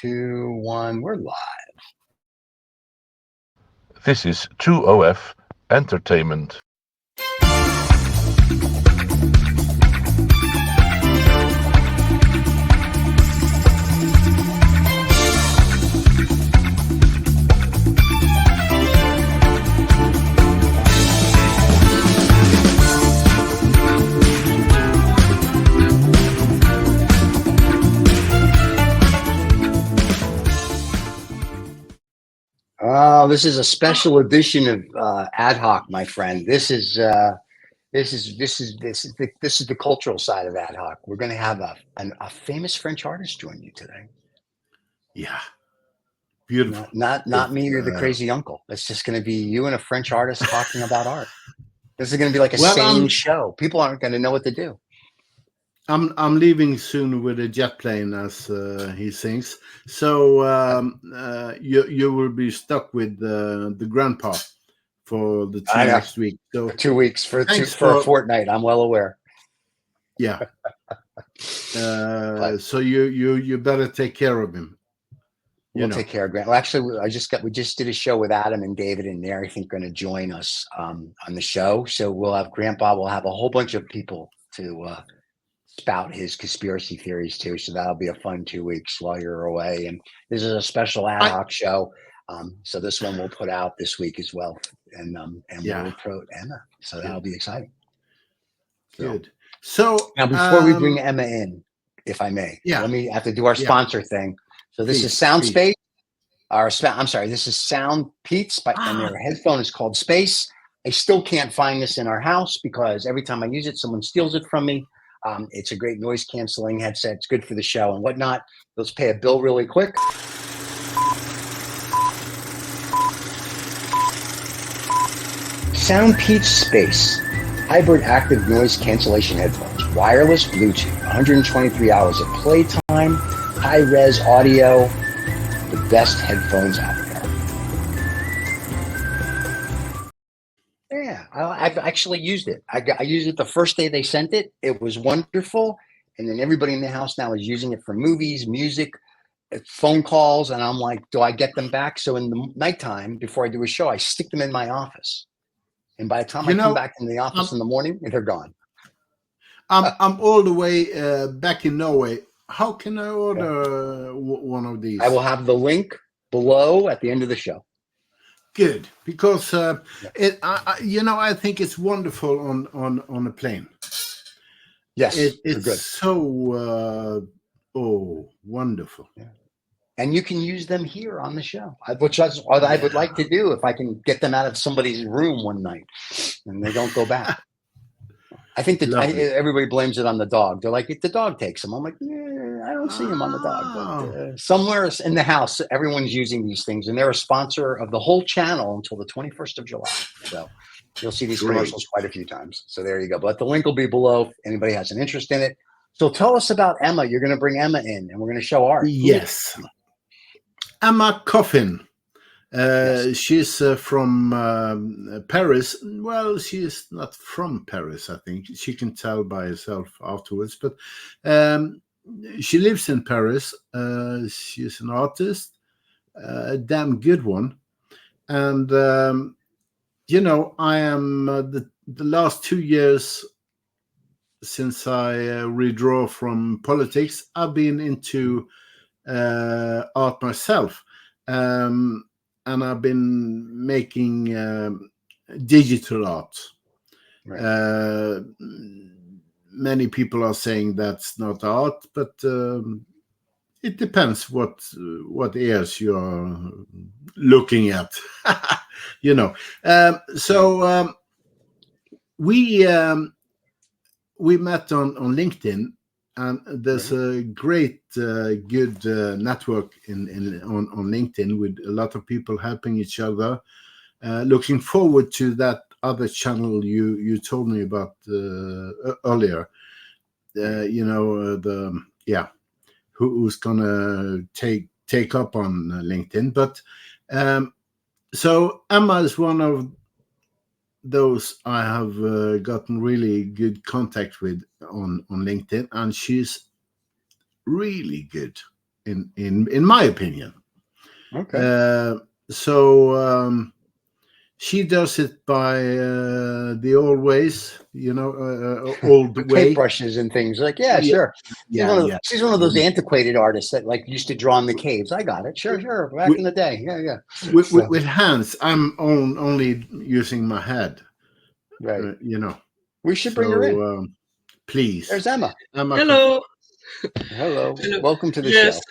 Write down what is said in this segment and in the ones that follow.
2, 1. We're live. This is 2OF Entertainment. Oh, this is a special edition of Ad Hoc, my friend. This is the cultural side of Ad Hoc. We're going to have a famous French artist join you today. Yeah, beautiful. Not me or the crazy uncle. It's just going to be you and a French artist talking about art. This is going to be like a sane show. People aren't going to know what to do. I'm leaving soon with a jet plane, as he sings. So you will be stuck with the grandpa for the next week. So 2 weeks for a fortnight. I'm well aware. Yeah. So you better take care of him. We'll take care of Grant. Well, actually, we just did a show with Adam and David, and they're, I think, going to join us on the show. So we'll have Grandpa. We'll have a whole bunch of people to spout his conspiracy theories too. So that'll be a fun 2 weeks while you're away. And this is a special Ad Hoc show. So this one we'll put out this week as well. And we'll promote Emma. So that'll be exciting. Good. So now before we bring Emma in, if I may, let me have to do our sponsor thing. So this is SoundSpace. This is Sound Pete's, and their headphone is called Space. I still can't find this in our house because every time I use it, someone steals it from me. It's a great noise canceling headset. It's good for the show and whatnot. Let's pay a bill really quick. SoundPeach Space hybrid active noise cancellation headphones, wireless Bluetooth, 123 hours of playtime, high res audio, the best headphones out there. Yeah, I've actually used it. I used it the first day they sent it. It was wonderful. And then everybody in the house now is using it for movies, music, phone calls. And I'm like, do I get them back? So in the nighttime, before I do a show, I stick them in my office. And by the time I come back in the office in the morning, they're gone. I'm all the way back in Norway. How can I order one of these? I will have the link below at the end of the show. Good, because I think it's wonderful on a plane. Yes, it's good. So wonderful. Yeah. And you can use them here on the show, which is what I would like to do if I can get them out of somebody's room one night and they don't go back. I think that everybody blames it on the dog. They're like, if the dog takes them. I'm like, I don't see him on the dog. But somewhere in the house, everyone's using these things. And they're a sponsor of the whole channel until the 21st of July. So you'll see these commercials quite a few times. So there you go. But the link will be below if anybody has an interest in it. So tell us about Emma. You're going to bring Emma in and we're going to show art. Yes. Emma Coffin. She's from Paris. Well, she is not from Paris, I think. She can tell by herself afterwards. But she lives in Paris. She's an artist, a damn good one. And, I am the last 2 years since I redraw from politics, I've been into art myself. And I've been making digital art. Right. Many people are saying that's not art, but it depends what ears you're looking at. So we met on LinkedIn. And there's a great, good network on LinkedIn with a lot of people helping each other. Looking forward to that other channel you told me about earlier. Who's gonna take up on LinkedIn? But so Emma is one of those I have gotten really good contact with on LinkedIn, and she's really good. in my opinion. Okay. She does it by the old ways, old With way. paintbrushes and things like, yeah, Yeah, sure. yeah. She's one of those antiquated artists that like used to draw in the caves. I got it. Sure. Back in the day. Yeah. With hands, I'm only using my head. Right. You know. We should bring her in. Please. There's Emma. Hello. Hello. Hello. Welcome to the Yes. show.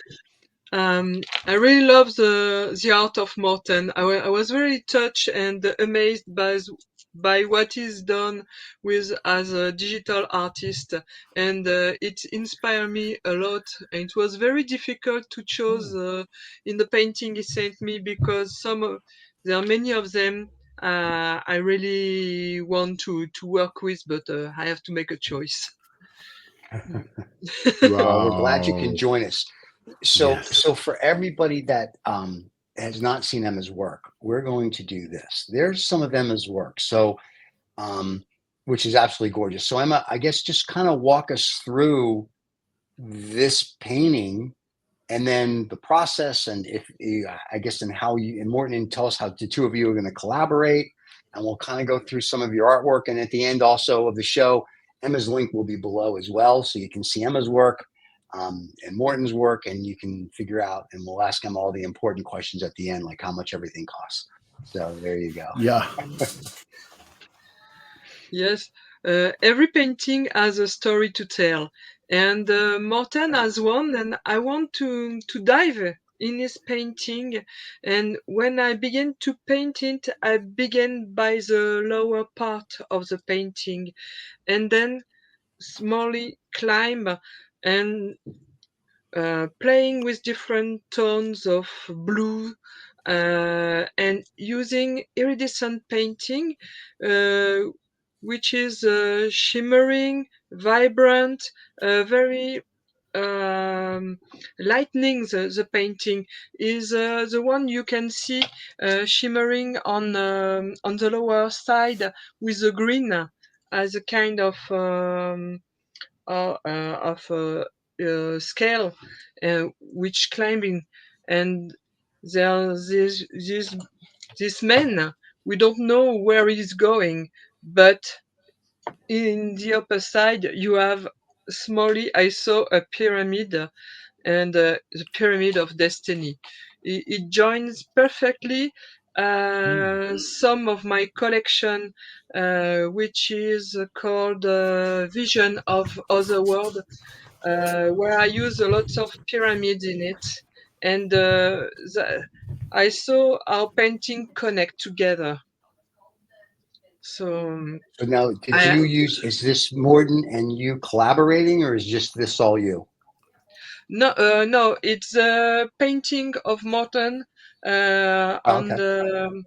I really love the art of Morton. I was very touched and amazed by what he's done with as a digital artist, and it inspired me a lot. And it was very difficult to choose in the painting he sent me because there are many of them I really want to work with, but I have to make a choice. Well, we're glad you Wow. can join us. So for everybody that has not seen Emma's work, we're going to do this. There's some of Emma's work, so which is absolutely gorgeous. So Emma, I guess just kind of walk us through this painting and then the process, and if I guess and how you and Morton, tell us how the two of you are going to collaborate, and we'll kind of go through some of your artwork. And at the end also of the show, Emma's link will be below as well, so you can see Emma's work and Morton's work, and you can figure out, and we'll ask him all the important questions at the end, like how much everything costs. So there you go. Yeah. Yes, every painting has a story to tell, and Morten has one, and I want to dive in his painting. And when I began to paint it, I began by the lower part of the painting, and then slowly climb and playing with different tones of blue and using iridescent painting, uh, which is shimmering, vibrant, very lightning. The painting is the one you can see shimmering on the lower side with the green as a kind of scale, which climbing, and there's this man. We don't know where he's going, but in the upper side you have smallly. I saw a pyramid, and the pyramid of destiny. It joins perfectly some of my collection, which is called Vision of Otherworld, where I use a lot of pyramids in it, and I saw our painting connect together. So So now, is this Morton and you collaborating, or is just this all you? no, it's a painting of Morton on Okay. the,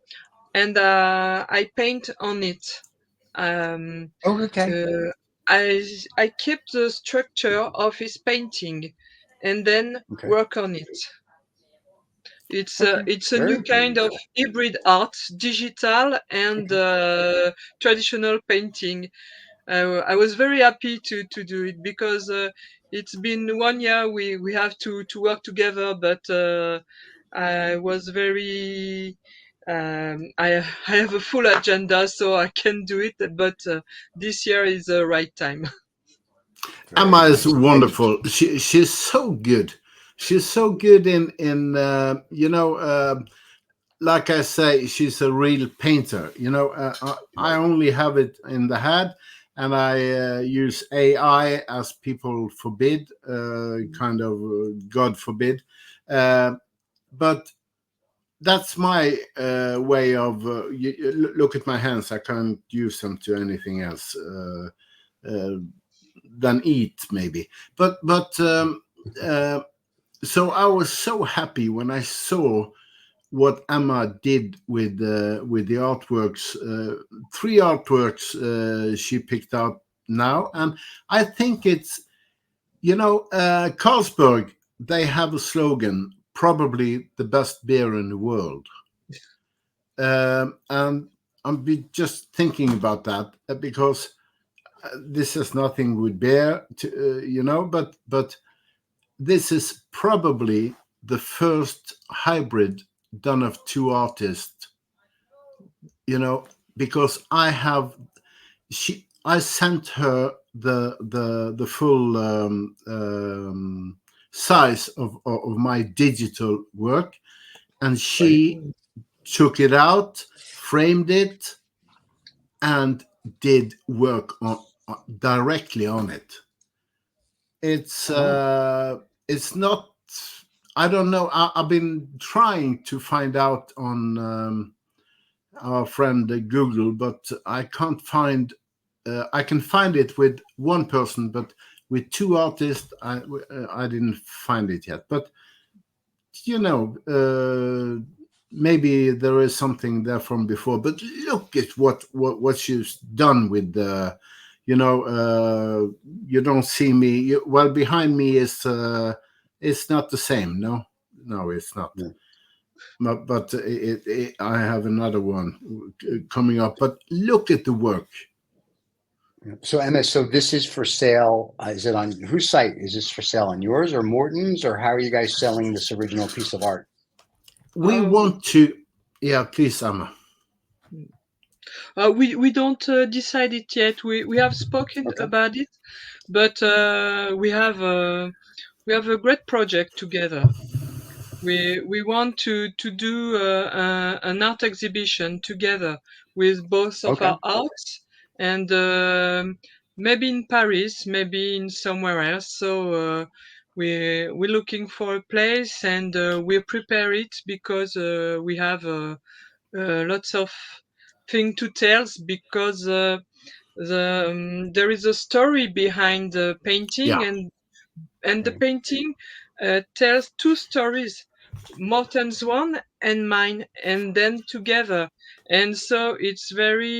and I paint on it. Um, Okay. I keep the structure of his painting, and then work on it. It's a new kind of hybrid art, digital and traditional painting. I was very happy to do it because it's been 1 year we have to work together, but I was very I have a full agenda, so I can do it, but this year is the right time. Emma is wonderful. She's so good. She's so good in like I say, she's a real painter. I only have it in the head, and I use AI as people forbid, kind of God forbid. But that's my way of look at my hands. I can't use them to anything else than eat, maybe. So I was so happy when I saw what Emma did with the artworks. 3 artworks she picked up now, and I think it's Carlsberg. They have a slogan, probably the best beer in the world, and I'm just thinking about that because this has nothing with beer, but this is probably the first hybrid done of two artists, because I sent her the full size of my digital work, and she took it out, framed it, and did work directly on it. It's not. I don't know. I've been trying to find out on our friend Google, but I can't find. I can find it with one person, but with two artists, I didn't find it yet. But maybe there is something there from before. But look at what she's done with the. You don't see me. Well, behind me is it's not the same. No, it's not. Yeah. But I have another one coming up. But look at the work. So Emma, so this is for sale. Is it on whose site? Is this for sale on yours or Morton's, or how are you guys selling this original piece of art? We want to. Yeah, please, Emma. We don't decide it yet. We have spoken about it, but we have a great project together. We want to do an art exhibition together with both of our arts, and maybe in Paris, maybe in somewhere else. So we're looking for a place, and we prepare it because we have lots of thing to tell, because there is a story behind the painting, and the painting tells two stories, Morton's one and mine, and then together, and so it's very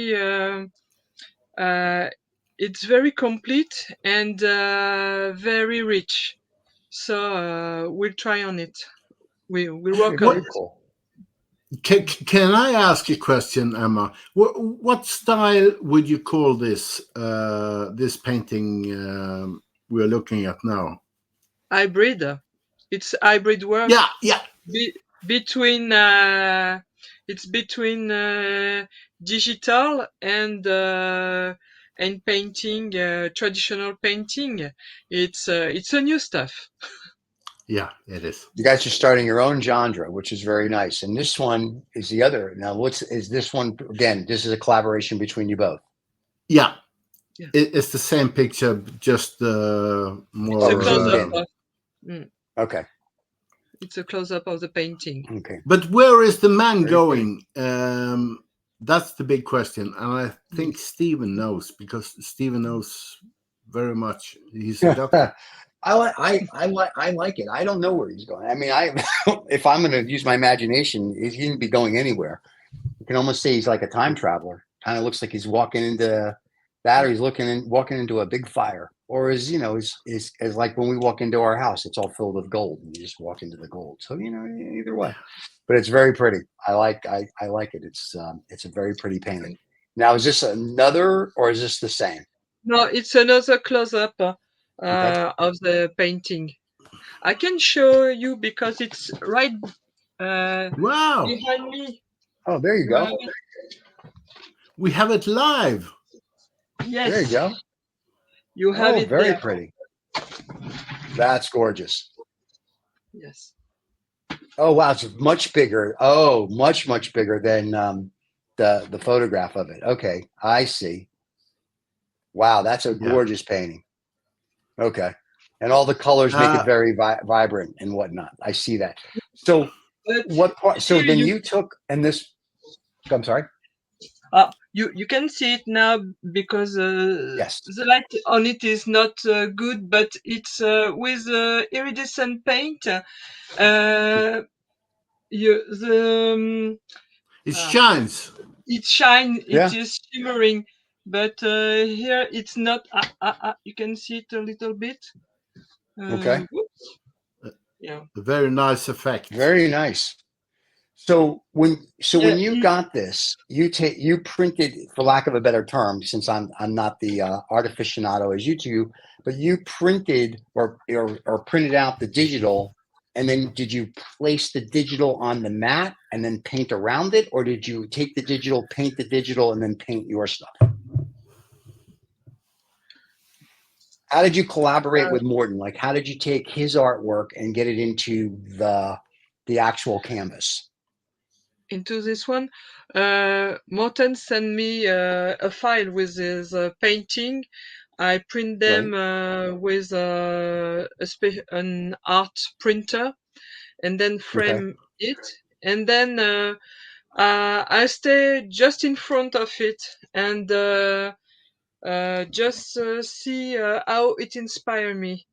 complete and very rich. So we'll try on it. We'll work on it. Cool. Can I ask a question, Emma? What style would you call this this painting we're looking at now? Hybrid. It's hybrid work. Yeah. Between it's between digital and painting, traditional painting. It's a new stuff. Yeah, it is. You guys are starting your own genre, which is very nice. And this one is the other. Now, is this one again? This is a collaboration between you both. Yeah. It's the same picture, just more. Okay. It's a close-up of the painting. Okay. But where is the man going? That's the big question, and I think Stephen knows, because Stephen knows very much. He's a doctor. I like it. I don't know where he's going. I mean, if I'm going to use my imagination, he can be going anywhere. You can almost say he's like a time traveler. Kind of looks like he's walking into that, or he's walking into a big fire, or is like when we walk into our house, it's all filled with gold, and you just walk into the gold. So either way, but it's very pretty. I like it. It's a very pretty painting. Now, is this another, or is this the same? No, it's another close-up of the painting. I can show you because it's right wow behind me. Oh, there you go. We have it live. Yes. There you go. You have it very there. pretty. That's gorgeous. Yes. Oh, wow. It's much bigger. Oh, much bigger than the photograph of it. Okay. I see. Wow. That's a gorgeous painting. Okay. And all the colors make it very vibrant and whatnot. I see that. So what part? So then you took, and this, I'm sorry. You can see it now because the light on it is not good, but it's with iridescent paint. It shines. It shines. It is shimmering, but here it's not. You can see it a little bit. Okay. Yeah. A very nice effect. Very nice. So when you got this, you printed, for lack of a better term, since I'm not the art aficionado as you two, but you printed or printed out the digital, and then did you place the digital on the mat and then paint around it, or did you take the digital, paint the digital, and then paint your stuff? How did you collaborate with Morton? Like, how did you take his artwork and get it into the actual canvas? Into this one, Morton sent me a file with his painting. I print them with an art printer, and then frame it, and then I stay just in front of it and just see how it inspires me.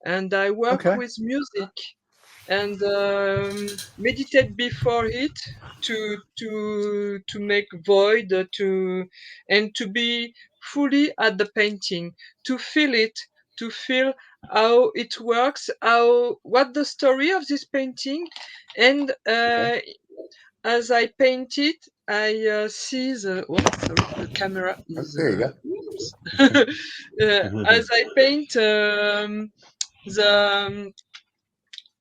And I work Okay. with music and meditate before it to make void and to be fully at the painting, to feel it, to feel how it works, how what the story of this painting, and as I paint it, I see the sorry, the camera is There you go. oops. As I paint the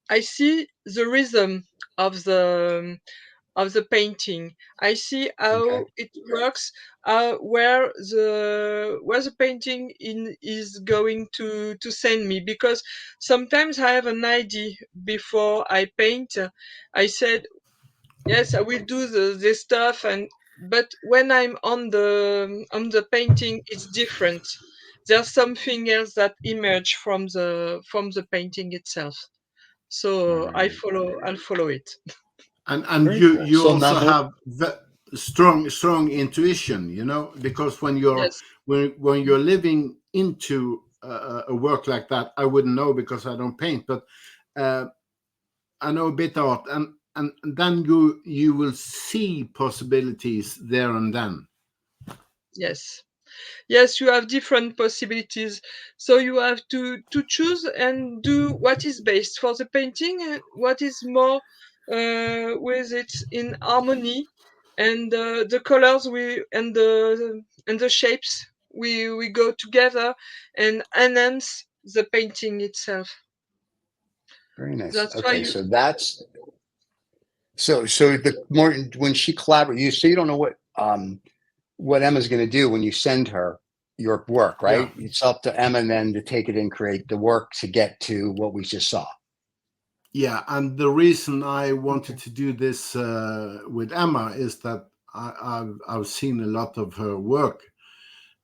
I see the rhythm of the painting. I see Okay. how it works, where the painting is going to send me. Because sometimes I have an idea before I paint. I said yes, I will do this stuff, and but when I'm on the painting, it's different. There's something else that emerge from the painting itself. So Right. I'll follow it. And Very you cool. you So also now, have strong intuition, you know, because Yes, when you're living into a work like that, I wouldn't know because I don't paint, but uh, I know a bit art, and then you will see possibilities there and then. yes. Yes, you have different possibilities. So you have to choose and do what is best for the painting and what is more with it in harmony, and the colors and the shapes we go together and enhance the painting itself. very nice. That's why Okay, you so that's so the Morton, when she collaborates, so you don't know what Emma's going to do when you send her your work, Yeah. right? It's up to Emma then to take it and create the work to get to what we just saw. Yeah, and the reason I wanted to do this with Emma is that I've seen a lot of her work,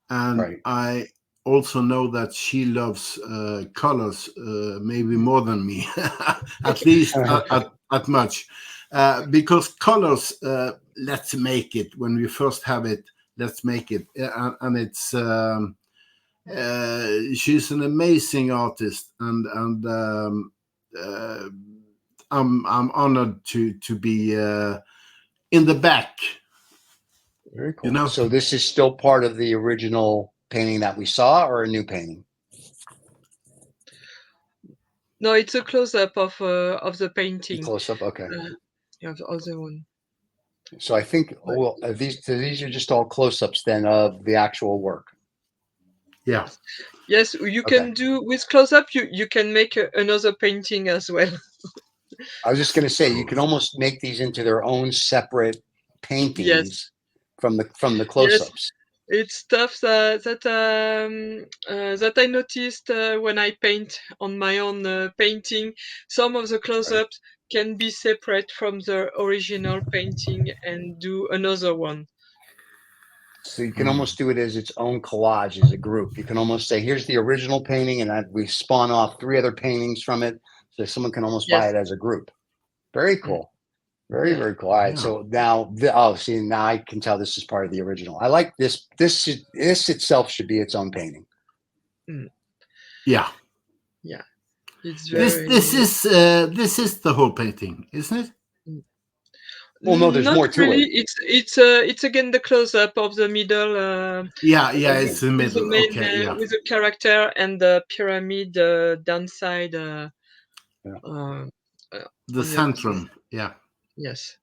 and Right. I also know that she loves colors maybe more than me, at least at much, because colors. Let's make it when we first have it. Let's make it, and it's. She's an amazing artist, and uh, I'm honored to be in the back. Very You cool. know, So this is still part of the original painting that we saw, or a new painting? no, it's a close up of the You painting. close up. Okay. You have the other one. So I think But well, these are just all close ups then of the actual work. yeah. yes, you Okay. can do with close up. You can make another painting as well. I was just going to say you Cool. can almost make these into their own separate Yes, paintings from the close yes, ups. it's stuff that I noticed when I paint on my own painting. Some of the Right. close-ups can be separate from the original painting and do another one. So you can Mm. almost do it as its own collage as a group. You can almost say, here's the original painting, and we spawn off 3 other paintings from it. So someone can almost buy Yes. it as a group. Very Mm, cool. Very, yeah. very cool. All right. Yeah. So now, see, now I can tell this is part of the original. I like this. This itself should be its own painting. Mm, Yeah. yeah. It's This very this is the whole painting, isn't it? mm. Well, no, there's Not more to really. it. It's again the close-up of the middle. Yeah, yeah, it's the With the middle. main Okay, yeah. with the character and the pyramid downside Yeah. uh, The on the other side. centrum. Yeah. Yes.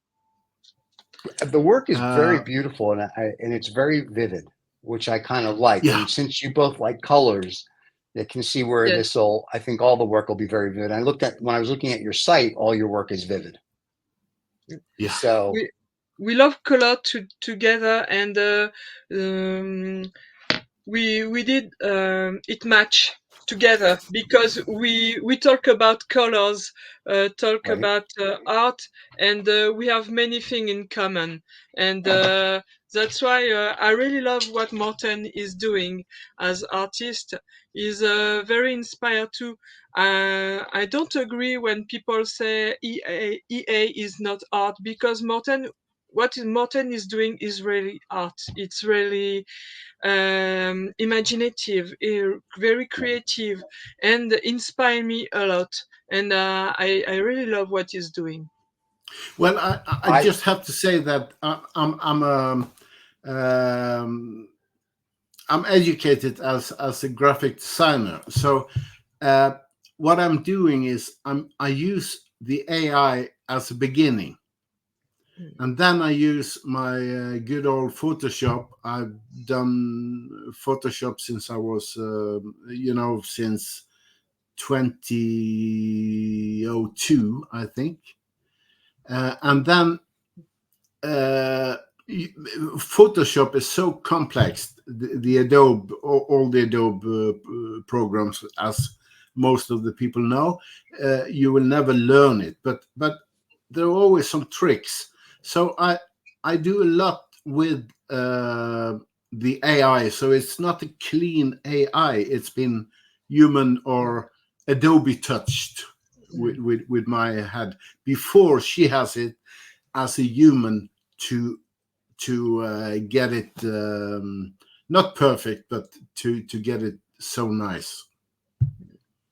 The work is very Uh, beautiful and it's very vivid, which I kind of like. yeah. And since you both like colors, They can see where Yes. this will. I think all the work will be very vivid. When I was looking at your site, all your work is vivid. Yeah. So We love color together, and we did it match together because we talk about colors, talk right. about art, and we have many things in common, and that's why I really love what Morton is doing as artist. He's very inspired too. I don't agree when people say EA is not art, because Morton is doing is really art. It's really imaginative, very creative, and inspire me a lot. And I really love what he's doing. Well, I I just have to say that um, I'm educated as a graphic designer. So what I'm doing is I use the AI as a beginning, and then I use my good old Photoshop. I've done Photoshop since I was, since 2002, I think. And then Photoshop is so complex. The Adobe, all the Adobe programs, as most of the people know, you will never learn it. But there are always some tricks. So I do a lot with the AI. So it's not a clean AI. It's been human or Adobe touched with my head before she has it as a human to get it not perfect, but to get it so nice.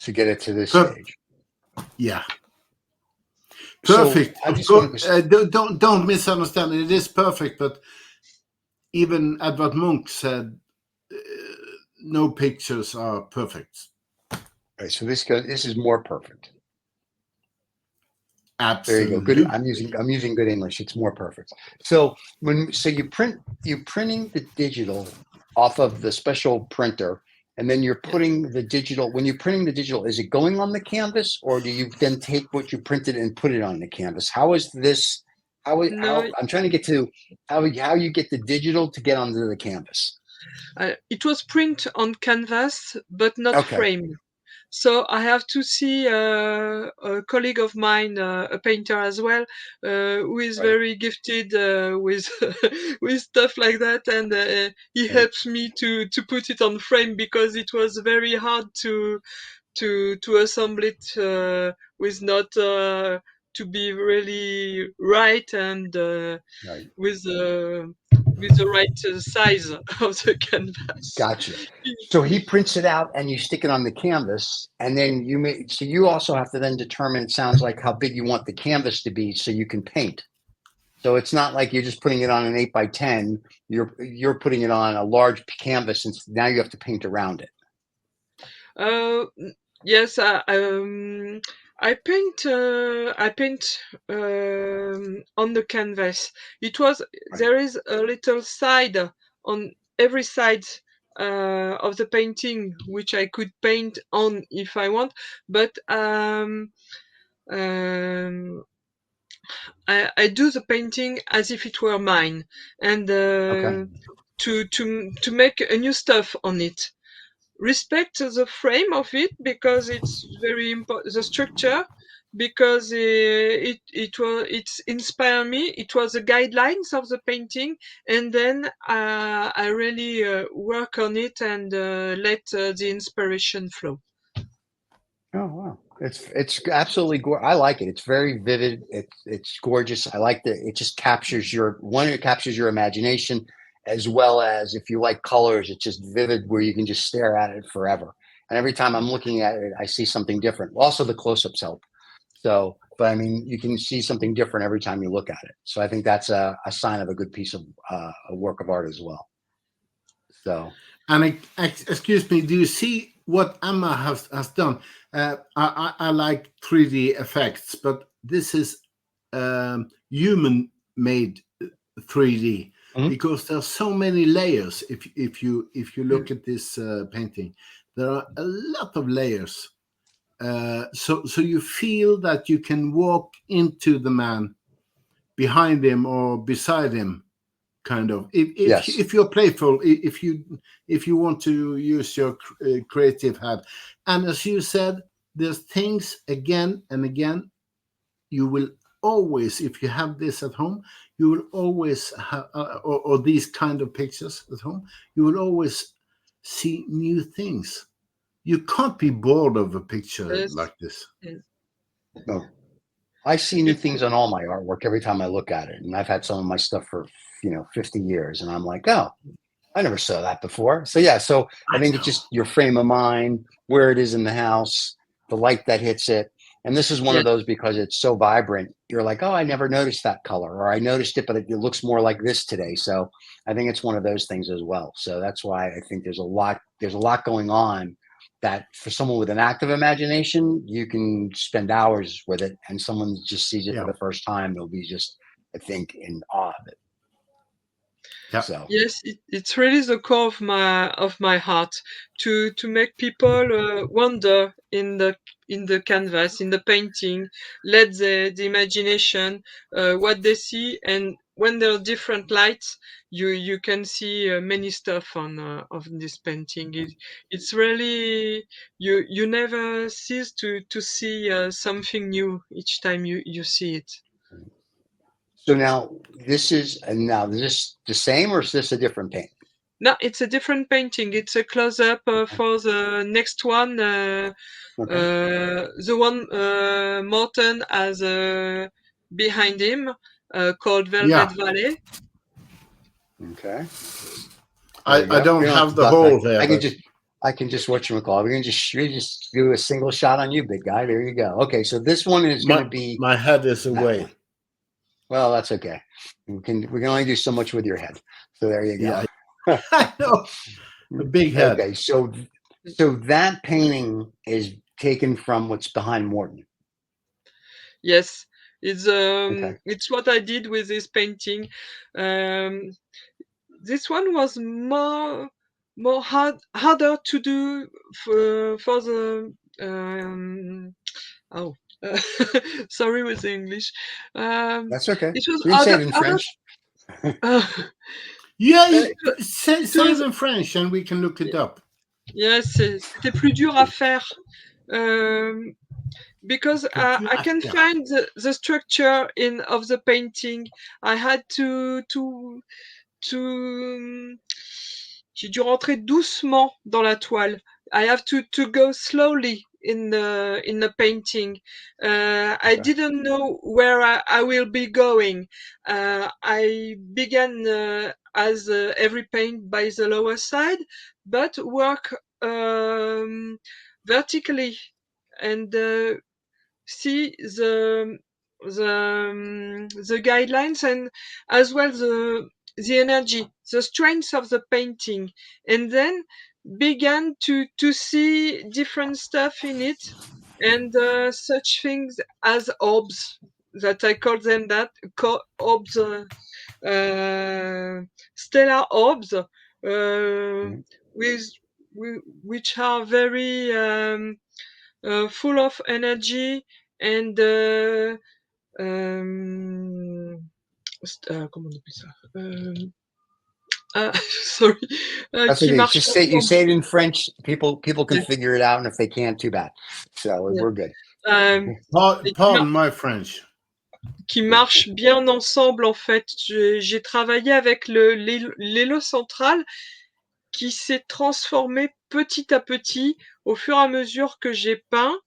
to get it to this Per- stage. yeah, So perfect. I Of just course, want to. don't misunderstand. It is perfect, but even Edvard Munch said no pictures are perfect. Right, so this is more perfect. There you go. Good. Absolutely. I'm using good English. It's more perfect. So you're printing the digital off of the special printer, and then you're putting the digital. When you're printing the digital, is it going on the canvas, or do you then take what you printed and put it on the canvas? How is this? No, I'm trying to get to how you get the digital to get onto the canvas. it was print on canvas, but not Okay. framed. So I have to see a colleague of mine, a painter as well, who is Right. very gifted with with stuff like that, and he Right. helps me to put it on frame, because it was very hard to assemble it with not to be really right, and Right. with the right size of the canvas. Gotcha. So he prints it out and you stick it on the canvas, and then you also have to then determine, it sounds like, how big you want the canvas to be so you can paint. So it's not like you're just putting it on an 8x10. You're putting it on a large canvas, and now you have to paint around it. Uh, yes, I paint. I paint on the canvas. It was Right. There is a little side on every side of the painting which I could paint on if I want, but um, I do the painting as if it were mine, and Okay. to make a new stuff on it. Respect the frame of it, because it's very important, the structure, because it's inspired me. It was the guidelines of the painting, and then I really work on it, and let the inspiration flow. Oh wow, it's absolutely I like it. It's very vivid. It's gorgeous. I like that. It just captures it captures your imagination, as well as, if you like colors, it's just vivid where you can just stare at it forever. And every time I'm looking at it, I see something different. Also, the close-ups help. So, but I mean, you can see something different every time you look at it. So I think that's a sign of a good piece of a work of art as well. So. And excuse me, do you see what Emma has done? I like 3D effects, but this is human-made 3D, Mhm. because there's so many layers. If you look at this painting, There are a lot of layers. So you feel that you can walk into the man behind him or beside him, kind of. Yes. If you're playful, if you want to use your creative hat, and as you said, there's things again and again. You will always, if you have this at home, you will always have, or these kind of pictures at home, you will always see new things. You can't be bored of a picture Yes. like this. Yes. No. I see new things on all my artwork every time I look at it. And I've had some of my stuff for, 50 years. And I'm like, oh, I never saw that before. So, yeah. So I think it's just your frame of mind, where it is in the house, the light that hits it. And this is one of Yes. those because it's so vibrant. You're like, oh, I never noticed that color, or I noticed it, but it looks more like this today. So I think it's one of those things as well. So that's why I think there's a lot going on that for someone with an active imagination, you can spend hours with it, and someone just sees it for the first time, they'll be just, I think, in awe of it. Yeah. So Yes, it's really the core of my heart to make people wonder in the canvas, in the painting, let the imagination what they see, and when there are different lights, you can see many stuff on of this painting. It's really you never cease to see something new each time you see it. So now this is the same, or is this a different paint? No, it's a different painting. It's a close-up for the next one. Okay. The one Morton has behind him, called Velvet Yeah. Valley. Okay. I don't have the whole there. I can just whatchamacallit. We just do a single shot on you, big guy. There you go. Okay, so this one is going to be. My head is that away. one. Well, that's okay. We can only do so much with your head. So there you go. Yeah. I know. A big head. Okay, so that painting is taken from what's behind Morton. Yes, it's Okay. it's what I did with this painting. This one was more harder to do for the oh sorry with the English. That's okay. It was You can say it in French. Yeah, it say was it in French and we can look it up. yes, c'était plus dur à faire. Because I can find the structure of the painting. I had j'ai dû rentrer doucement dans la toile. I have to go slowly in the painting. I didn't know where I will be going. I began as every paint by the lower side, but work vertically and see the guidelines and as well the energy, the strength of the painting, and then began to see different stuff in it, and such things as orbs, that I call them that, orbs, stellar orbs, with which are very full of energy and comment on appelle ça? Sorry, That's qui okay. marchent Just say ensemble. it in French. People can Yeah. figure it out, and if they can't, too bad. So Yeah. we're good. Pardon my French. Qui marchent bien ensemble, en fait. J'ai travaillé avec l'élo central qui s'est transformé petit à petit au fur et à mesure que j'ai peint.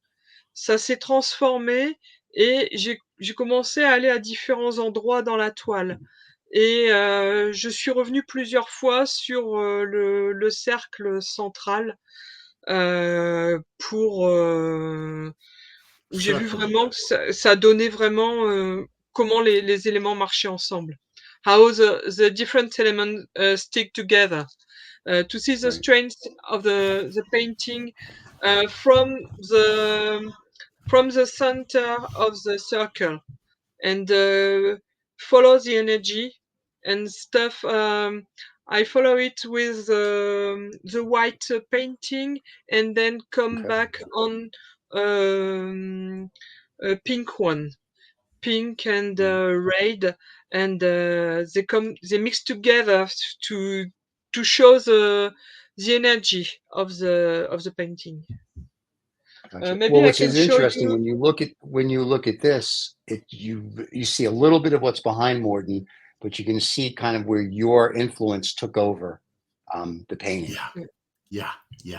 Ça s'est transformé et j'ai commencé à aller à différents endroits dans la toile. Et je suis revenue plusieurs fois sur le cercle central pour où j'ai vu vraiment que ça donnait vraiment comment les éléments marchaient ensemble. How the different elements stick together. To see the strength of the painting from the center of the circle, and follow the energy and stuff. I follow it with the white painting, and then come Okay. back on a pink one, pink and red, and they mix together to show the energy of the painting. Gotcha. Well, Maybe I which can is show interesting you. when you look at this, you see a little bit of what's behind Morton, but you can see kind of where your influence took over the painting. Yeah.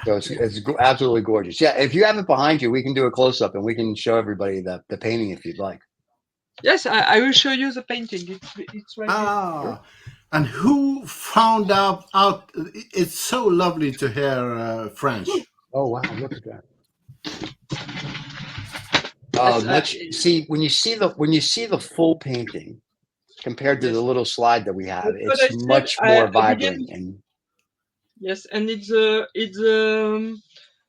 So it's absolutely gorgeous. Yeah, if you have it behind you, we can do a close up and we can show everybody the painting if you'd like. Yes, I will show you the painting. It's right here. Ah, and who found out? It's so lovely to hear French. Oh wow, look at that. Yes, See when you see the full painting compared to the yes. little slide that we have, That's what I it's said. much more I began. vibrant and Yes, and it's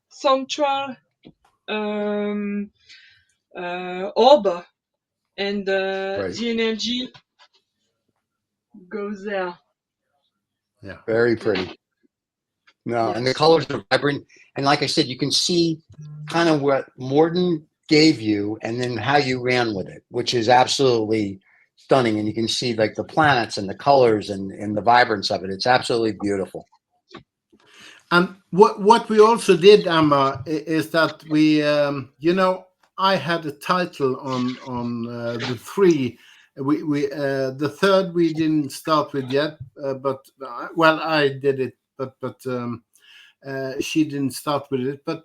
central um, orb, and right. the energy goes there. Yeah. Very pretty. No, and the Yes. colors are vibrant. And like I said, you can see kind of what Morton gave you and then how you ran with it, which is absolutely stunning. And you can see like the planets and the colors and the vibrance of it. It's absolutely beautiful. And what we also did, Emma, is that we, I had a title on the three. We the third we didn't start with yet, but well, I did it, but she didn't start with it. But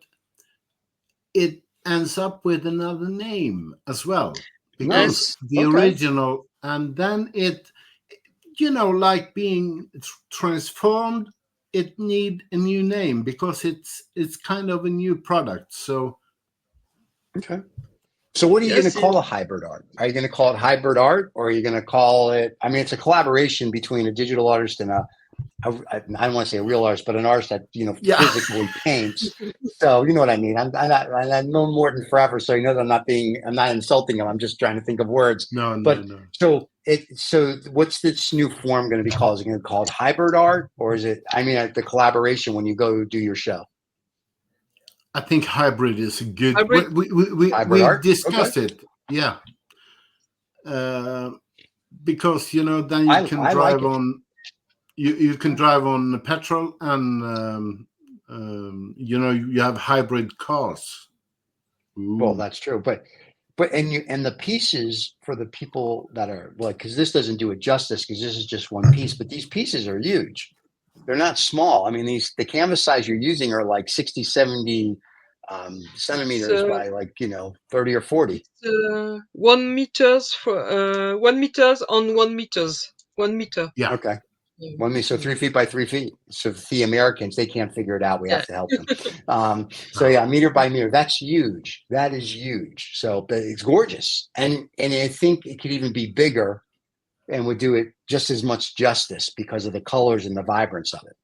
it ends up with another name as well, because Nice. the Okay. original, and then it, like being transformed, it need a new name because it's kind of a new product. So Okay. So what are you going Yes. to call a hybrid art? Are you going to call it hybrid art or are you going to call it, I mean, it's a collaboration between a digital artist and I don't want to say a real artist, but an artist that, yeah. physically paints. So you know what I mean? I've known Morton forever. So I'm not insulting him. I'm just trying to think of words. No. So what's this new form going to be called? Is it going to be called hybrid art or is it, the collaboration when you go do your show? I think hybrid is a good. Hybrid. Hybrid art? Discussed it. Yeah. Because then you can drive like on. You can drive on petrol and you have hybrid cars. Ooh. Well, that's true, but and the pieces for the people that are like, because this doesn't do it justice because this is just one piece, but these pieces are huge. They're not small. I mean, the canvas size you're using are like 60, 70 centimeters by 30 or 40. 1 meters for 1 meters on 1 meters. 1 meter. Yeah. Okay. 1 meter, so 3 feet by 3 feet. So the Americans, they can't figure it out. We have to help them. So yeah, meter by meter. That's huge. That is huge. So, but it's gorgeous, and I think it could even be bigger, and would do it just as much justice because of the colors and the vibrance of it.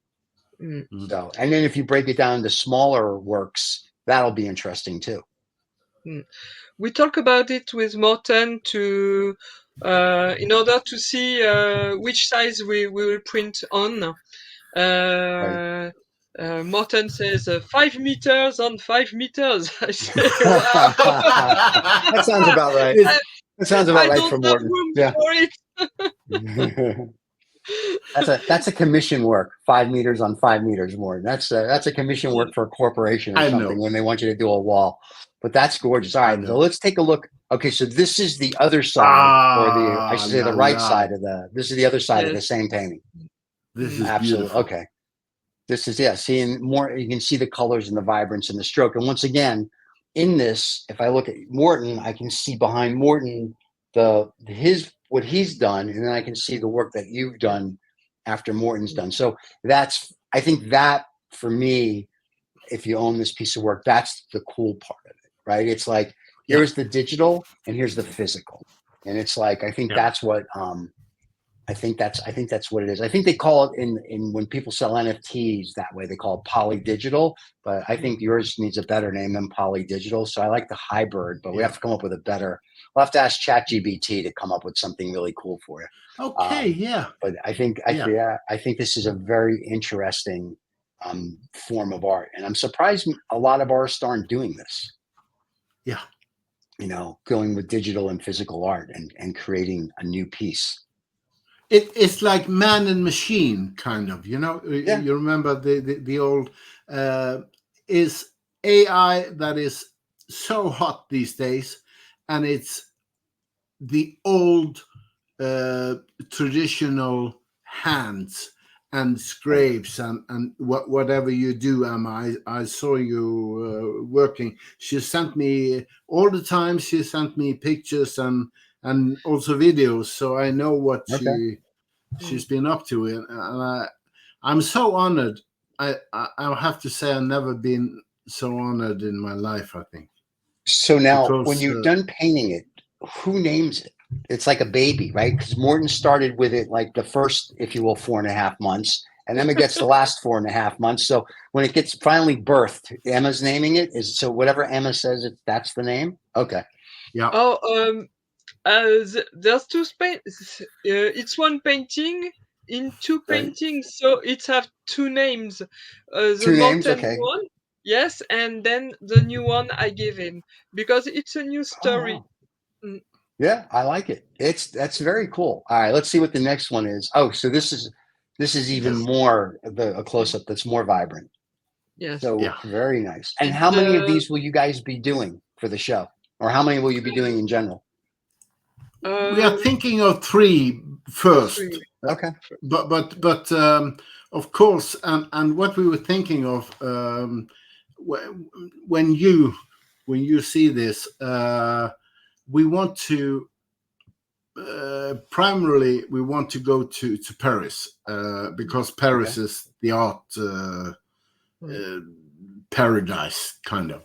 Mm. So, and then if you break it down into smaller works, that'll be interesting too. We talk about it with Morton to in order to see which size we will print on. Right. Morton says 5 meters on 5 meters. I say, wow. That sounds about right. That sounds about right for don't have Morton. room Yeah. for it. That's a commission work. 5 meters on 5 meters, Morton. That's a commission work for a corporation or something when they want you to do a wall. But that's gorgeous. All right, so let's take a look. Okay, so this is the other side, or I should say the right side of this is the other side of the same painting. This is absolutely beautiful. Okay. This is seeing more. You can see the colors and the vibrance and the stroke. And once again, in this, if I look at Morton, I can see behind Morton what he's done, and then I can see the work that you've done after Morton's done. So I think that for me, if you own this piece of work, that's the cool part of it, right? It's like, here's the digital and here's the physical. And it's like, I think that's what, I think that's what it is. I think they call it in when people sell NFTs that way, they call it polydigital, but I think yours needs a better name than polydigital. So I like the hybrid, but we have to come up with a better. We'll have to ask ChatGPT to come up with something really cool for you. Okay, yeah. But I think this is a very interesting form of art, and I'm surprised a lot of artists aren't doing this. Yeah. Going with digital and physical art and creating a new piece. It's like man and machine, kind of. Yeah. You remember the old is AI that is so hot these days, and it's the old traditional hands and scrapes and whatever you do, Emma. I saw you working. She sent me all the time. She sent me pictures and also videos, so I know what she's been up to, and I'm so honored. I have to say I've never been so honored in my life, I think. So now, when you're done painting it, who names it? It's like a baby, right? Because Morton started with it like the first, if you will, 4.5 months, and Emma gets the last 4.5 months. So when it gets finally birthed, Emma's naming it. So whatever Emma says, that's the name. Okay. Yeah. Oh, there's two it's one painting in two paintings, so it have two names. The Two names, Morton okay. one, yes, and then the new one I gave him because it's a new story. Oh, wow. Yeah, I like it. That's very cool. All right, let's see what the next one is. Oh, so this is even more a close up that's more vibrant. Yes. So very nice. And how many of these will you guys be doing for the show, or how many will you be doing in general? We are thinking of 3 first. 3. Okay. But of course, and what we were thinking of when you see this, we want to primarily go to Paris because Paris is the art paradise, kind of,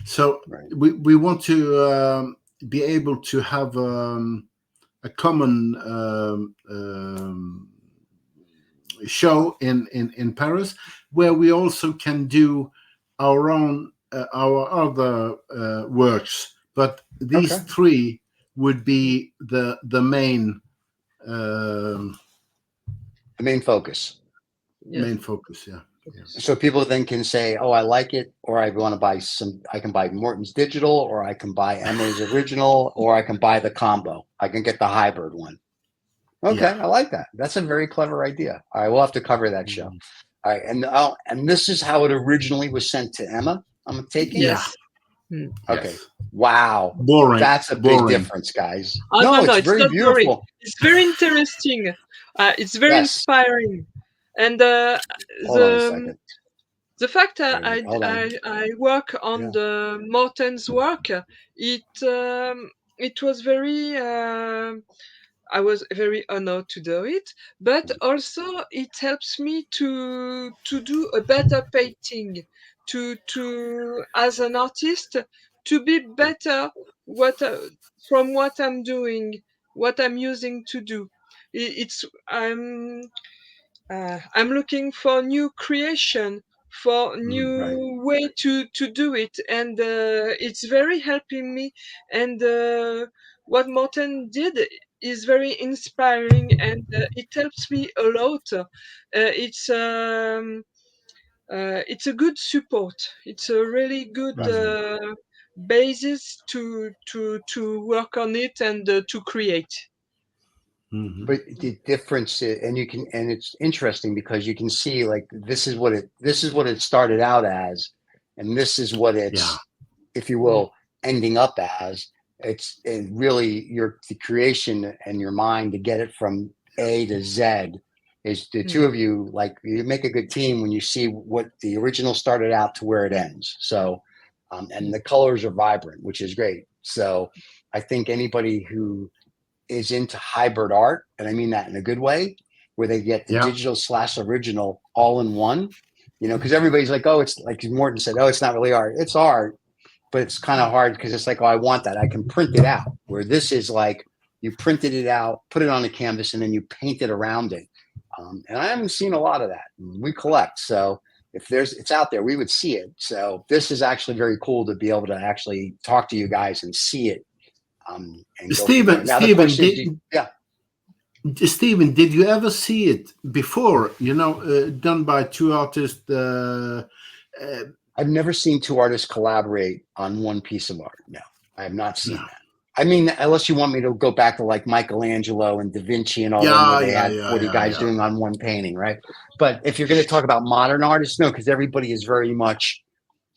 So we want to be able to have a common show in Paris, where we also can do our own our other works, but these 3 would be the main focus. Yes. Main focus, yeah. So people then can say, "Oh, I like it," or I want to buy I can buy Morton's digital, or I can buy Emma's original, or I can buy the combo. I can get the hybrid one. Okay, I like that. That's a very clever idea. All right, we'll have to cover that show. All right, and this is how it originally was sent to Emma. I'm taking yes. Okay. Wow. Boring. That's a big difference, guys. Oh, no, it's very not beautiful. boring. It's very interesting. It's very inspiring. And Hold on a second. the fact I work on the Morton's work, it was very I was very honored to do it, but also it helps me to do a better painting, to as an artist to be better from what I'm doing, what I'm using to do. It's I'm looking for new creation, for new way to do it, and it's very helping me. And what Morton did is very inspiring, and it helps me a lot. It's a good support. It's a really good basis to work on it and to create. But the difference, and it's interesting because you can see like this is what it started out as, and this is what it's, if you will, ending up as. It's really the creation and your mind to get it from A to Z is the two of you. Like you make a good team when you see what the original started out to where it ends. So, and the colors are vibrant, which is great. So I think anybody who is into hybrid art, and I mean that in a good way, where they get the digital / original all in one, because everybody's like, oh, it's like Morton said, oh, it's not really art. It's art, but it's kind of hard because it's like, oh, I want that. I can print it out. Where this is like, you printed it out, put it on a canvas, and then you painted around it. And I haven't seen a lot of that. We collect, so if it's out there, we would see it. So this is actually very cool to be able to actually talk to you guys and see it. And Stephen, Stephen, did you ever see it before? Done by two artists. I've never seen two artists collaborate on one piece of art. No, I have not seen that. I mean, unless you want me to go back to like Michelangelo and Da Vinci and all them, where they had 40 guys doing on one painting, right? But if you're going to talk about modern artists, no, because everybody is very much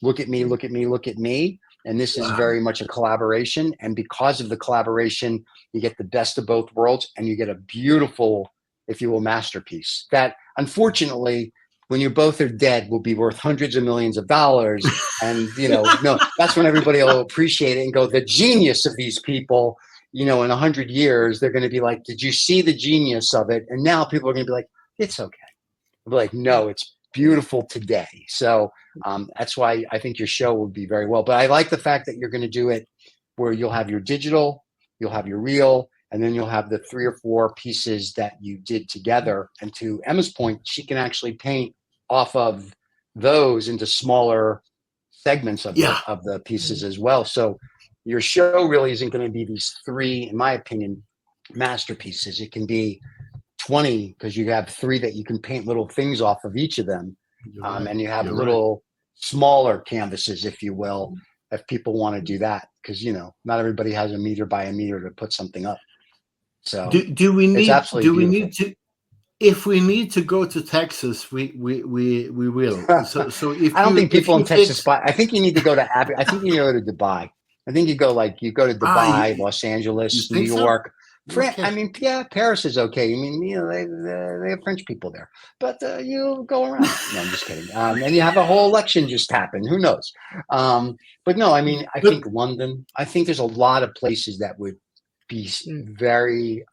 look at me, look at me, look at me. And this is very much a collaboration. And because of the collaboration, you get the best of both worlds and you get a beautiful, if you will, masterpiece that unfortunately, when you both are dead, will be worth hundreds of millions of dollars. And, no, that's when everybody will appreciate it and go, the genius of these people, in 100 years, they're going to be like, did you see the genius of it? And now people are going to be like, it's okay. They'll be like, no, it's beautiful today. So that's why I think your show will be very well. But I like the fact that you're going to do it where you'll have your digital, you'll have your real, and then you'll have the 3 or 4 pieces that you did together. And to Emma's point, she can actually paint off of those into smaller segments of the pieces as well. So your show really isn't going to be these 3, in my opinion, masterpieces. It can be 20 because you have 3 that you can paint little things off of each of them. And you have little smaller canvases, if you will, if people want to do that, because, not everybody has a meter by a meter to put something up. So do we need to, if we need to go to Texas, we will. So if I don't think people in Texas buy. I think you need to go to I think you go to Dubai. I think you go to Dubai, Los Angeles, New York. Okay. I mean, Paris is okay. I mean, they have French people there, but you go around. No, I'm just kidding. And you have a whole election just happen. Who knows? But no, I mean, I think London. I think there's a lot of places that would be very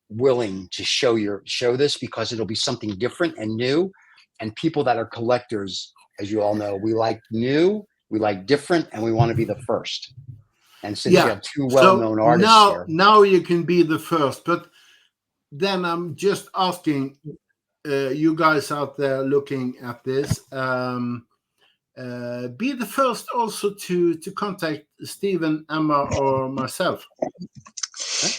willing to show this because it'll be something different and new. And people that are collectors, as you all know, we like new, we like different, and we want to be the first. And since you have 2 well-known artists here. Now you can be the first. But then I'm just asking you guys out there looking at this, be the first also to contact Stephen, Emma, or myself.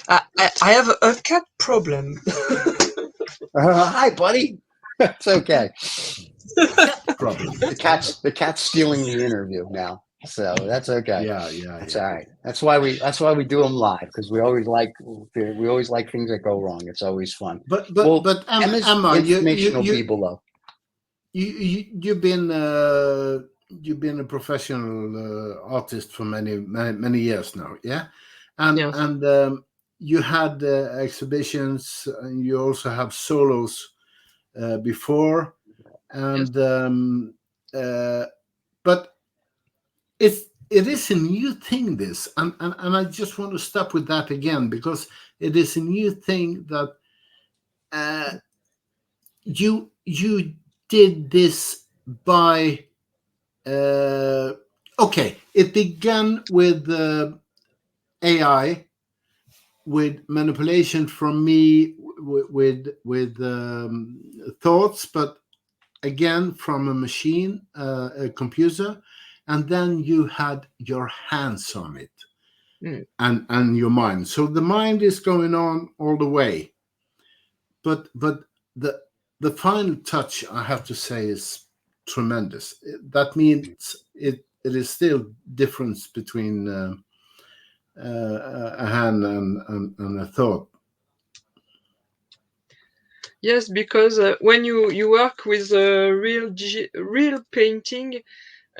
I have a cat problem. Hi, buddy. It's okay. Problem. The cat's stealing the interview now. So that's okay. That's all right. That's why we do them live, because we always like things that go wrong. It's always fun. But Emma's Emma, information will be below. You've been a professional artist for many years now, yeah, and you had exhibitions, and you also have solos before, and but it is a new thing, this, and I just want to stop with that again, because it is a new thing that you did this by it began with AI, with manipulation from me, with thoughts, but again from a machine, a computer. And then you had your hands on it, and your mind. So the mind is going on all the way, but the final touch, I have to say, is tremendous. That means it is still difference between a hand and a thought. Yes, because when you work with a real painting.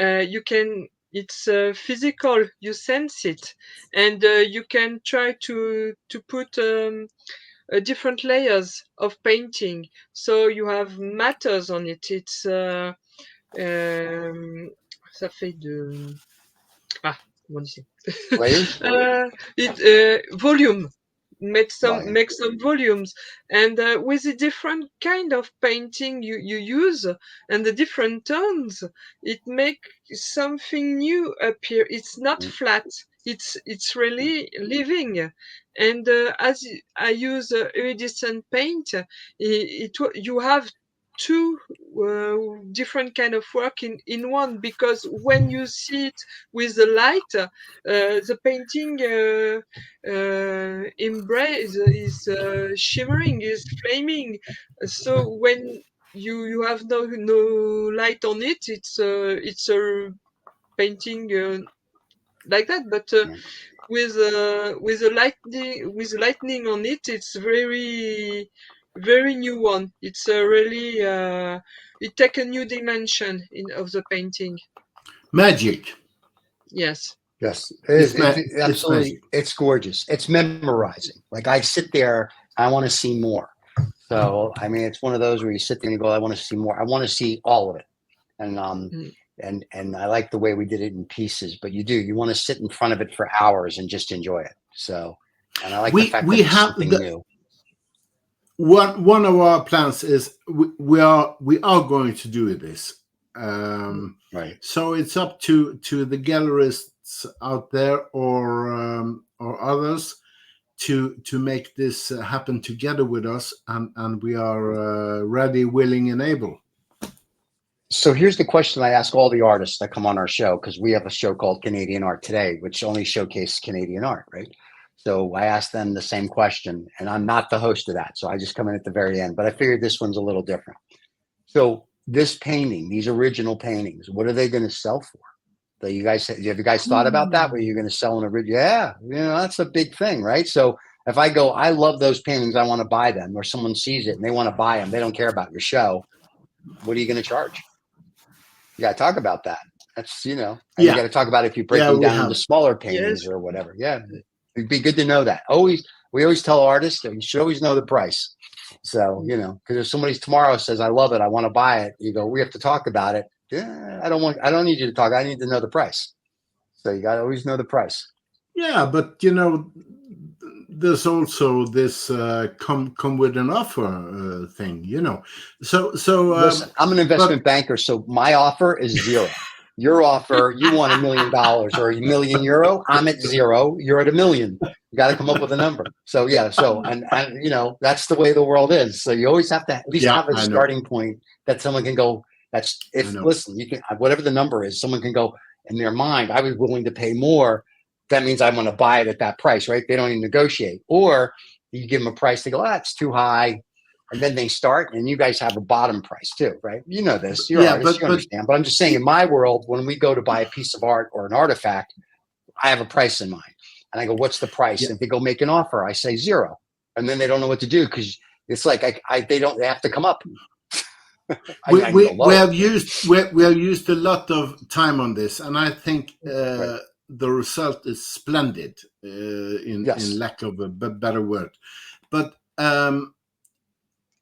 It's physical, you sense it, and you can try to put different layers of painting, so you have matters on it. It's ça fait de comment dire volume. Make some volumes, and with the different kind of painting you use and the different tones, it makes something new appear. It's not flat, it's really living. And as I use iridescent paint, you have two different kind of work in one, because when you see it with the light, the painting embrace is shimmering, is flaming. So when you have no light on it, it's a painting like that. But Yeah. with the lightning on it, it's very new one. It's really it take a new dimension of the painting. Magic. Yes. Yes, it's It's absolutely. magic. It's gorgeous. It's memorizing. Like I sit there, I want to see more. So I mean, it's one of those where you sit there and you go, I want to see more. I want to see all of it. And Mm. and I like the way we did it in pieces. But you want to sit in front of it for hours and just enjoy it. So, and I like the fact We that it's have something new. one of our plans is we are going to do this. Right. So it's up to the gallerists out there or others to make this happen together with us, and we are ready, willing, and able. So here's the question I ask all the artists that come on our show, because we have a show called Canadian Art Today, which only showcases Canadian art, right? So I asked them the same question, and I'm not the host of that, so I just come in at the very end. But I figured this one's a little different. So this painting, these original paintings, what are they going to sell for? Have you guys thought about that? Where you're going to sell an original? Yeah, that's a big thing, right? So if I go, I love those paintings, I want to buy them, or someone sees it and they want to buy them, they don't care about your show. What are you going to charge? You got to talk about that. That's, and you got to talk about if you break them down into smaller paintings or whatever. Yeah. It'd be good to know that. We always tell artists that you should always know the price. So, because if somebody tomorrow says, I love it, I want to buy it, you go, we have to talk about it. Yeah, I don't need you to talk. I need to know the price. So you got to always know the price. Yeah. But, there's also this come with an offer thing, So listen, I'm an investment banker, so my offer is zero. Your offer, you want $1 million or €1 million. I'm at zero. You're at $1 million. You got to come up with a number. So yeah. So and that's the way the world is. So you always have to at least have a starting point that someone can go. Listen, you can whatever the number is. Someone can go in their mind. I was willing to pay more. That means I'm going to buy it at that price, right? They don't even negotiate. Or you give them a price, they go, it's too high. And then they start, and you guys have a bottom price too, right? You know this. You're artists, you understand. But I'm just saying, in my world, when we go to buy a piece of art or an artifact, I have a price in mind. And I go, what's the price? Yeah. If they go make an offer, I say zero. And then they don't know what to do, because it's like they have to come up. We have used a lot of time on this, and I think right. The result is splendid, in lack of a better word. But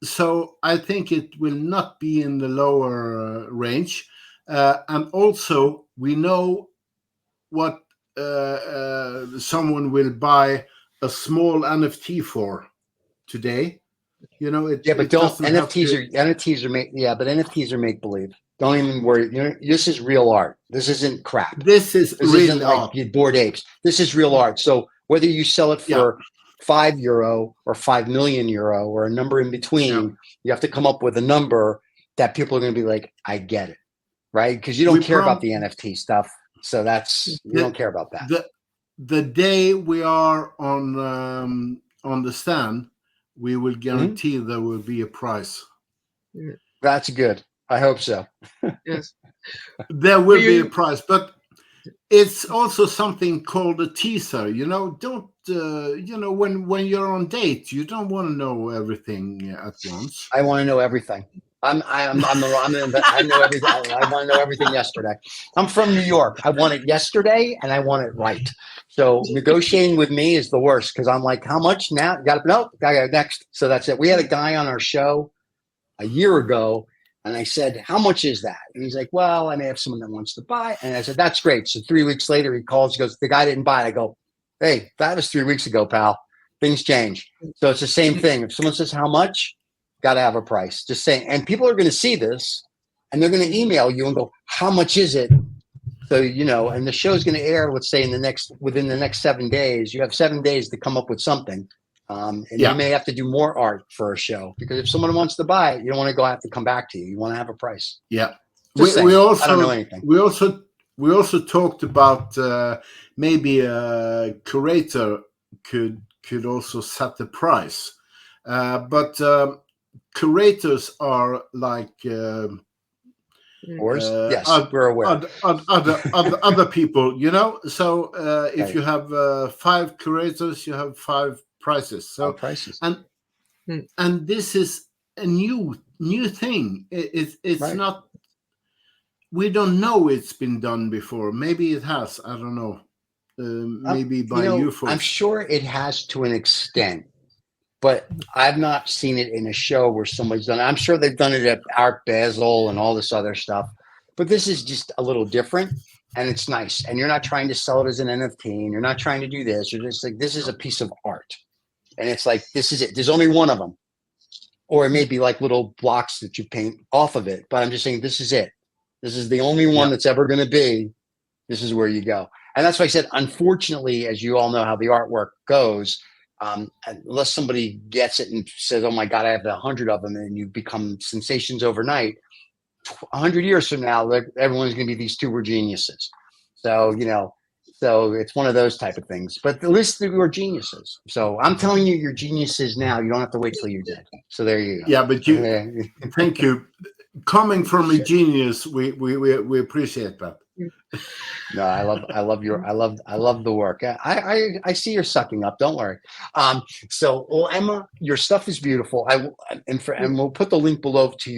so I think it will not be in the lower range, and also we know what someone will buy a small NFT for today. But NFTs are make. Yeah, but NFTs are make believe. Don't even worry. This is real art. This isn't crap. This real art. Like Bored Apes. This is real art. So whether you sell it for €5 or €5 million or a number in between, you have to come up with a number that people are going to be like, I get it, right? Because you don't care about the NFT stuff. So you don't care about that. The day we are on the stand, we will guarantee there will be a price. That's good. I hope so. Yes. There will be a price, but it's also something called a teaser. Don't when you're on date, you don't want to know everything at once. I want to know everything. I know everything. I want to know everything yesterday. I'm from New York. I want it yesterday, and I want it right. So negotiating with me is the worst, because I'm like, how much now? Got next. So that's it. We had a guy on our show a year ago, and I said, how much is that? And he's like, well, I may have someone that wants to buy. And I said, that's great. So 3 weeks later, he calls. He goes, the guy didn't buy it. I go, hey, that was 3 weeks ago, pal. Things change. So it's the same thing. If someone says how much, got to have a price. Just saying. And people are going to see this, and they're going to email you and go, how much is it? So, and the show's going to air, let's say within the next 7 days. You have 7 days to come up with something. And you may have to do more art for a show, because if someone wants to buy it, you don't want to have to come back to you. You want to have a price. Yeah. Just saying. We also, I don't know anything. We also talked about maybe a curator could also set the price. But curators are like yes, we're aware. Other people, So if Right. you have 5 curators, you have 5 prices. So prices. and this is a new thing. It's Right. not. We don't know it's been done before. Maybe it has. I don't know. Maybe by you folks. I'm sure it has to an extent, but I've not seen it in a show where somebody's done it. I'm sure they've done it at Art Basel and all this other stuff, but this is just a little different, and it's nice. And you're not trying to sell it as an NFT, and you're not trying to do this. You're just like, this is a piece of art, and it's like, this is it. There's only one of them, or it may be like little blocks that you paint off of it. But I'm just saying, this is it. This is the only one that's ever going to be. This is where you go. And that's why I said, unfortunately, as you all know how the artwork goes, unless somebody gets it and says, oh my God, I have 100 of them, and you become sensations overnight, 100 years from now, everyone's going to be, these two were geniuses. So, so it's one of those type of things. But at least they were geniuses. So I'm telling you, you're geniuses now. You don't have to wait till you're dead. So there you go. Yeah, but thank you. Coming from a genius, we appreciate that. No, I love the work. I see you're sucking up. Don't worry. So Emma, your stuff is beautiful. And we'll put the link below to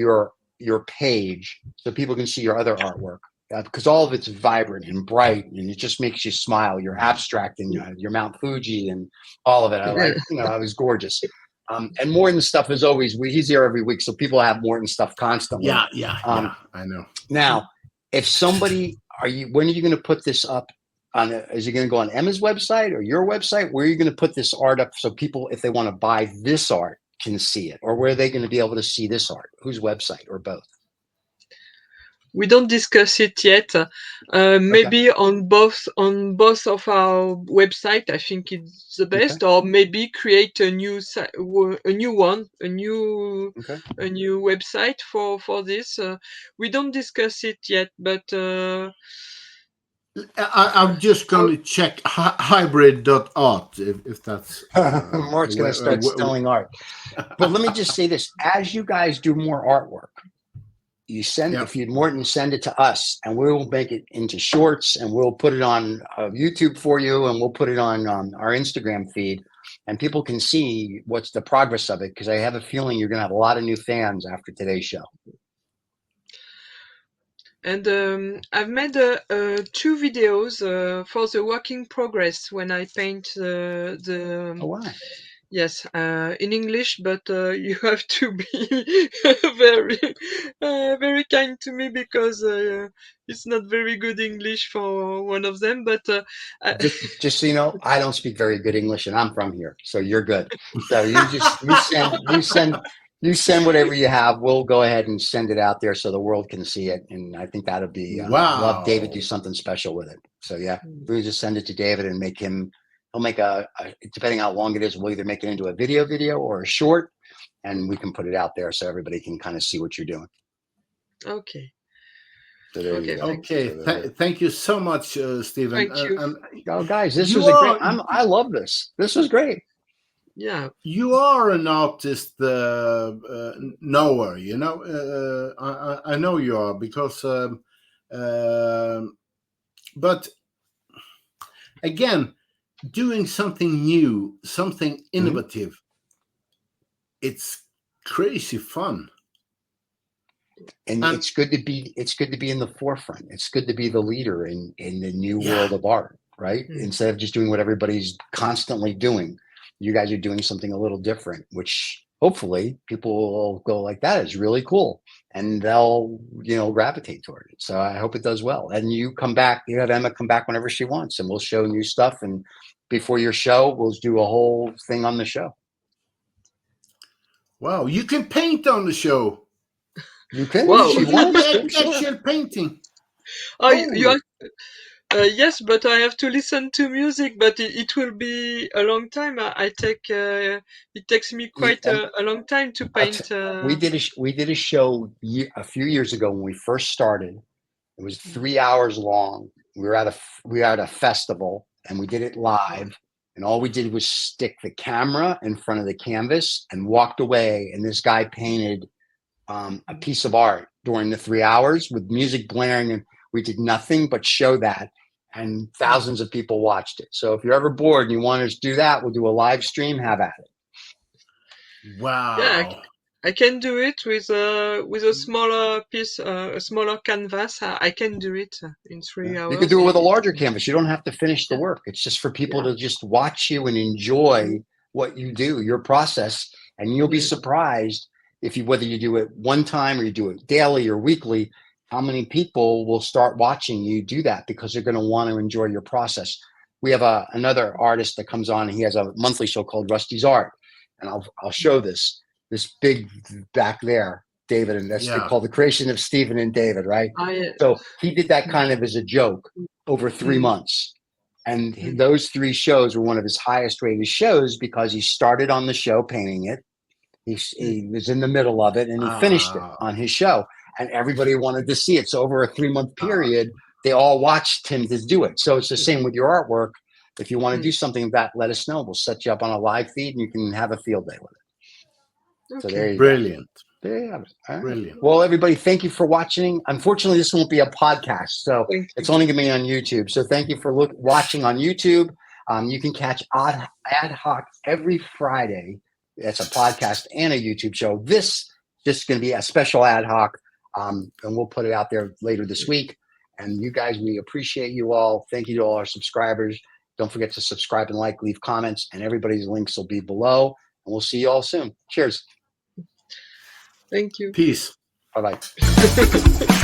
your page so people can see your other artwork, because all of it's vibrant and bright, and it just makes you smile. You're abstract, and your Mount Fuji and all of it. I like, it was gorgeous. And Morton stuff is always, he's here every week, so people have Morton stuff constantly. Yeah, I know. Now, if somebody, when are you going to put this up on? Is it going to go on Emma's website or your website? Where are you going to put this art up so people, if they want to buy this art, can see it? Or where are they going to be able to see this art? Whose website, or both? We don't discuss it yet. Maybe on both of our website, I think it's the best. Or maybe create a new website for this. We don't discuss it yet, but I'm just going to check hybrid.art if that's. Mark's going to start stealing art. But let me just say this: as you guys do more artwork, you send, if you Morton, send it to us, and we'll make it into shorts, and we'll put it on YouTube for you, and we'll put it on our Instagram feed, and people can see what's the progress of it, because I have a feeling you're going to have a lot of new fans after today's show. And I've made 2 videos for the work in progress when I paint the. Oh, wow. Yes, in English, but you have to be very kind to me, because it's not very good English for one of them. But just so you know, I don't speak very good English, and I'm from here, so you're good. So you send whatever you have. We'll go ahead and send it out there so the world can see it, and I think that'll be wow. We'll have David do something special with it. So we just send it to David and make him. He'll make depending how long it is, we'll either make it into a video or a short, and we can put it out there so everybody can kind of see what you're doing. Okay. So there you go. Okay. Thank you so much, Stephen. Thank you. Guys, this was a great. I love this. This was great. Yeah. You are an artist knower, I know you are, because but again, doing something new, something innovative, it's crazy fun. And it's good to be in the forefront. It's good to be the leader in the new world of art, right? Instead of just doing what everybody's constantly doing, you guys are doing something a little different, which hopefully people will go like, that is really cool, and they'll gravitate toward it. So I hope it does well. And you come back, you have Emma come back whenever she wants, and we'll show new stuff. And before your show, we'll do a whole thing on the show. Wow, you can paint on the show. You can. Wow. She wants to, actual painting. Oh, you Oh, are, yes, but I have to listen to music, but it will be a long time. I take it takes me quite a long time to paint. we did a show a few years ago when we first started. It was 3 hours long. We were at a festival and we did it live. And all we did was stick the camera in front of the canvas and walked away. And this guy painted a piece of art during the 3 hours with music blaring, and we did nothing but show that. And thousands of people watched it. So if you're ever bored and you want us to do that, we'll do a live stream. Have at it. Wow. Yeah, I can do it with a smaller piece, a smaller canvas. I can do it in 3 hours. You could do it with a larger canvas. You don't have to finish the work. It's just for people to just watch you and enjoy what you do, your process, and you'll be surprised whether you do it one time or you do it daily or weekly, how many people will start watching you do that because they're going to want to enjoy your process. We have another artist that comes on, and he has a monthly show called Rusty's Art, and I'll show this big back there, David, and that's called The Creation of Stephen and David, right? So he did that kind of as a joke over 3 months. And those 3 shows were one of his highest rated shows because he started on the show painting it. He was in the middle of it and he finished it on his show. And everybody wanted to see it. So over a 3-month period, they all watched him to do it. So it's the same with your artwork. If you want to do something like that, let us know. We'll set you up on a live feed and you can have a field day with it. Okay. So there you Brilliant. go. There you have it. All right. Brilliant. Well, everybody, thank you for watching. Unfortunately, this won't be a podcast, so it's only going to be on YouTube. So thank you for watching on YouTube. You can catch Ad Hoc every Friday. That's a podcast and a YouTube show. This just going to be a special Ad Hoc, and we'll put it out there later this week. And you guys, we appreciate you all. Thank you to all our subscribers. Don't forget to subscribe and like, leave comments, and everybody's links will be below. And we'll see you all soon. Cheers. Thank you. Peace. Bye-bye.